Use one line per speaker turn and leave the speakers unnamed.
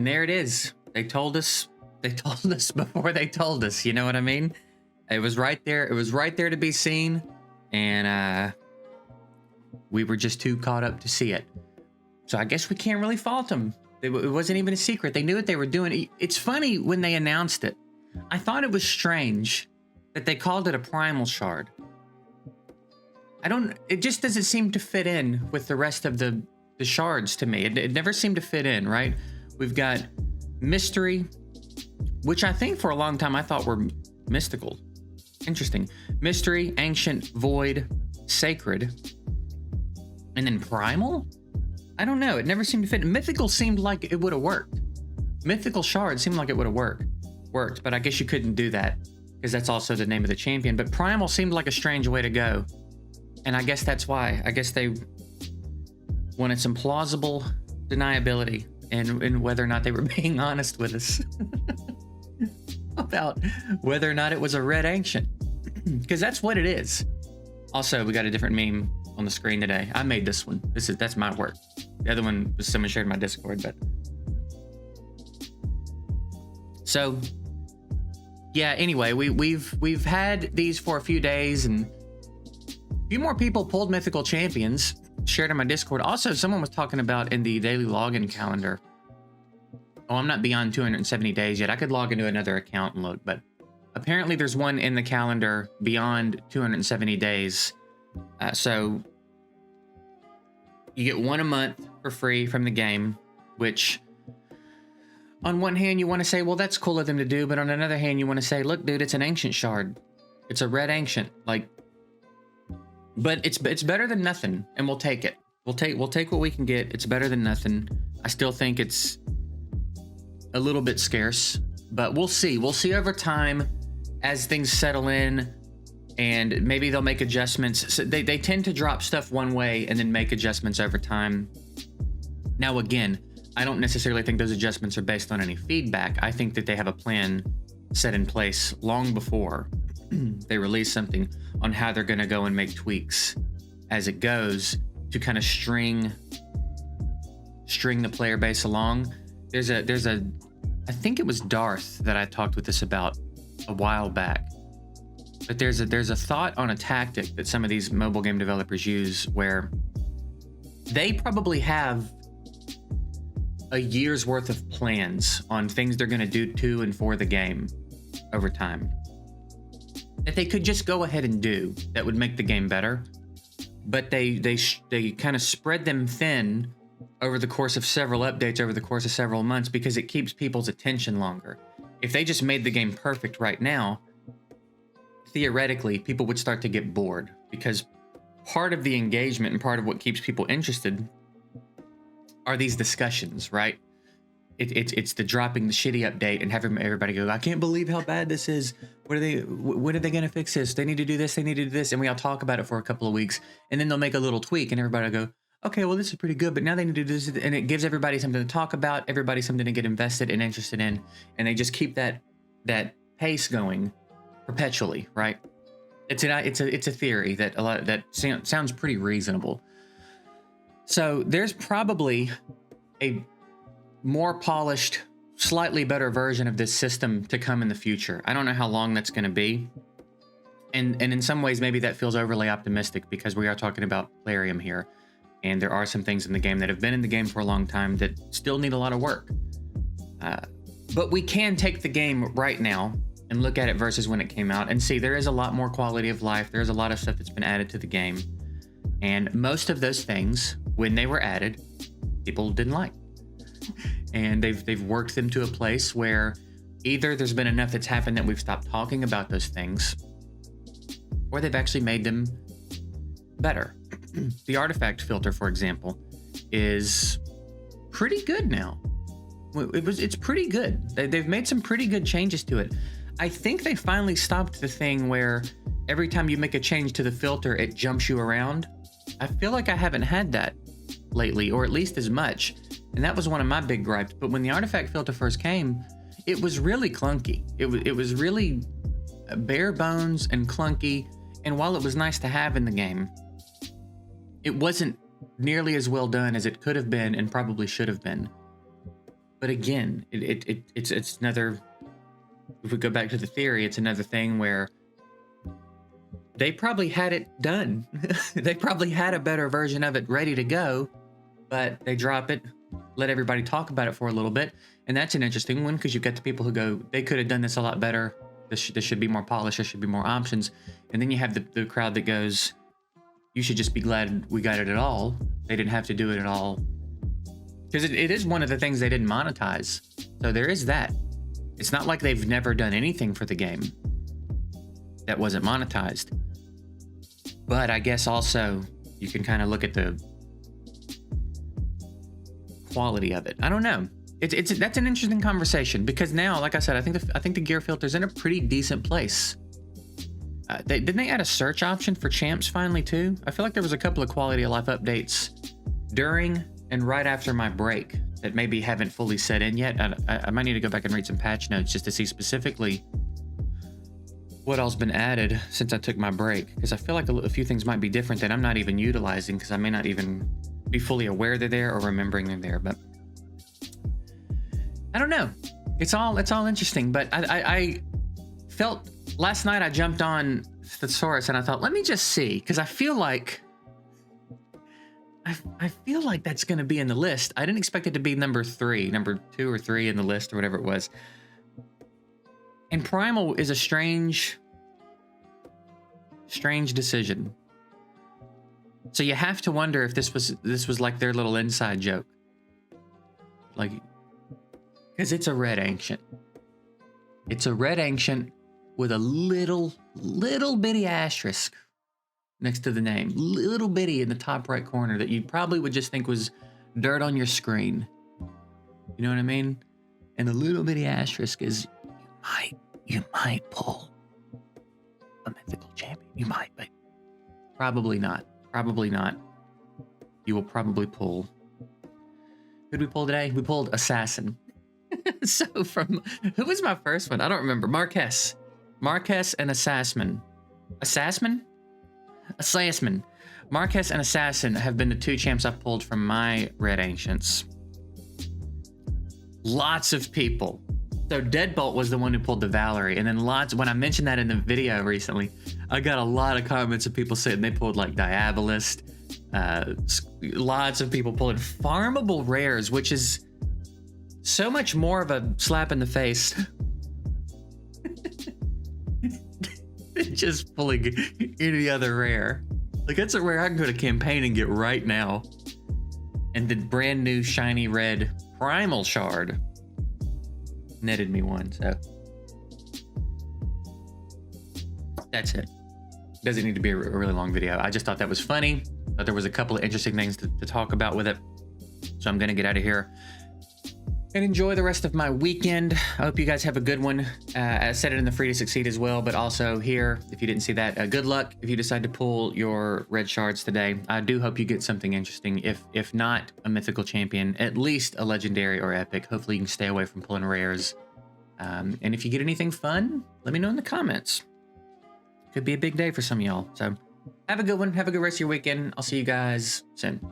And there it is. They told us before they told us, you know what I mean? It was right there. It was right there to be seen. And we were just too caught up to see it. So I guess we can't really fault them. It wasn't even a secret. They knew what they were doing. It's funny when they announced it. I thought it was strange that they called it a Primal Shard. It just doesn't seem to fit in with the rest of the shards to me. It never seemed to fit in, right? We've got Mystery, which I think for a long time I thought were mystical. Interesting. Mystery, Ancient, Void, Sacred, and then Primal? I don't know. It never seemed to fit. Mythical seemed like it would have worked. Mythical Shard seemed like it would have worked, but I guess you couldn't do that because that's also the name of the champion. But Primal seemed like a strange way to go. And I guess that's why. I guess they wanted some plausible deniability in whether or not they were being honest with us about whether or not it was a red ancient. Because that's what it is. Also, we got a different meme on the screen today. I made this one. That's my work. The other one was someone shared in my Discord, but so yeah, anyway, we've had these for a few days, and a few more people pulled mythical champions, shared in my Discord. Also, someone was talking about in the daily login calendar. Oh, I'm not beyond 270 days yet. I could log into another account and look, but apparently there's one in the calendar beyond 270 days. So you get one a month for free from the game, which on one hand you want to say, well, that's cool of them to do, but on another hand you want to say, look, dude, it's an ancient shard. It's a red ancient. Like, but it's better than nothing, and we'll take it. We'll take what we can get. It's better than nothing. I still think it's a little bit scarce, but we'll see. We'll see over time as things settle in, and maybe they'll make adjustments. So they tend to drop stuff one way and then make adjustments over time. Now, again, I don't necessarily think those adjustments are based on any feedback. I think that they have a plan set in place long before they release something on how they're going to go and make tweaks as it goes to kind of string the player base along. There's a I think it was Darth that I talked with this about a while back. But there's a thought on a tactic that some of these mobile game developers use where they probably have a year's worth of plans on things they're going to do to and for the game over time that they could just go ahead and do that would make the game better, but they kind of spread them thin over the course of several updates over the course of several months because it keeps people's attention longer. If they just made the game perfect right now, theoretically, people would start to get bored because part of the engagement and part of what keeps people interested are these discussions, right? It's the dropping the shitty update and having everybody go, I can't believe how bad this is. When are they going to fix this? They need to do this. They need to do this. And we all talk about it for a couple of weeks, and then they'll make a little tweak and everybody will go, okay, well, this is pretty good, but now they need to do this. And it gives everybody something to talk about, everybody something to get invested and interested in. And they just keep that pace going perpetually, right? It's a theory that sounds pretty reasonable. So there's probably a more polished, slightly better version of this system to come in the future. I don't know how long that's going to be. And in some ways, maybe that feels overly optimistic because we are talking about Plarium here. And there are some things in the game that have been in the game for a long time that still need a lot of work. But we can take the game right now and look at it versus when it came out and see there is a lot more quality of life. There's a lot of stuff that's been added to the game. And most of those things, when they were added, people didn't like. And they've worked them to a place where either there's been enough that's happened that we've stopped talking about those things, or they've actually made them better. The artifact filter, for example, is pretty good now. It's pretty good. They've made some pretty good changes to it. I think they finally stopped the thing where every time you make a change to the filter, it jumps you around. I feel like I haven't had that lately, or at least as much. And that was one of my big gripes. But when the artifact filter first came, it was really clunky. It was really bare bones and clunky. And while it was nice to have in the game, it wasn't nearly as well done as it could have been and probably should have been. But again, it's another, if we go back to the theory, it's another thing where they probably had it done. They probably had a better version of it ready to go, but they drop it, let everybody talk about it for a little bit. And that's an interesting one, because you've got the people who go, they could have done this a lot better. This should be more polished. There should be more options. And then you have the crowd that goes, you should just be glad we got it at all. They didn't have to do it at all. Because it is one of the things they didn't monetize. So there is that. It's not like they've never done anything for the game that wasn't monetized. But I guess also you can kind of look at the quality of it. I don't know. That's an interesting conversation, because now, like I said, I think the gear filter's in a pretty decent place. Didn't they add a search option for champs finally too? I feel like there was a couple of quality of life updates during and right after my break that maybe haven't fully set in yet. I might need to go back and read some patch notes just to see specifically what all's been added since I took my break, because I feel like a few things might be different that I'm not even utilizing, because I may not even be fully aware they're there or remembering they're there. But I don't know. It's all interesting. But I felt last night I jumped on Thesaurus and I thought, let me just see, because I feel like that's going to be in the list. I didn't expect it to be number 2 or 3 in the list or whatever it was. And Primal is a strange decision. So you have to wonder if this was like their little inside joke. Like, because it's a red ancient. It's a red ancient with a little bitty asterisk next to the name. Little bitty in the top right corner that you probably would just think was dirt on your screen. You know what I mean? And the little bitty asterisk is, you might pull a mythical champion. You might, but probably not. Probably not. You will probably pull. Who did we pull today? We pulled Assassin. So who was my first one? I don't remember. Marquez and Assassin. Assassin. Marquez and Assassin have been the 2 champs I've pulled from my Red Ancients. Lots of people. So Deadbolt was the one who pulled the Valerie, and then when I mentioned that in the video recently, I got a lot of comments of people saying they pulled like Diabolist. Lots of people pulling farmable rares, which is so much more of a slap in the face than just pulling any other rare. Like, that's a rare I can go to campaign and get right now. And the brand new shiny red Primal Shard netted me one, so that's it. Doesn't need to be a really long video. I just thought that was funny. Thought there was a couple of interesting things to talk about with it. So I'm gonna get out of here and enjoy the rest of my weekend. I hope you guys have a good one. I said it in the Free to Succeed as well, but also here, if you didn't see that, good luck if you decide to pull your red shards today. I do hope you get something interesting. If not a mythical champion, at least a legendary or epic. Hopefully you can stay away from pulling rares. And if you get anything fun, let me know in the comments. Could be a big day for some of y'all. So have a good one. Have a good rest of your weekend. I'll see you guys soon.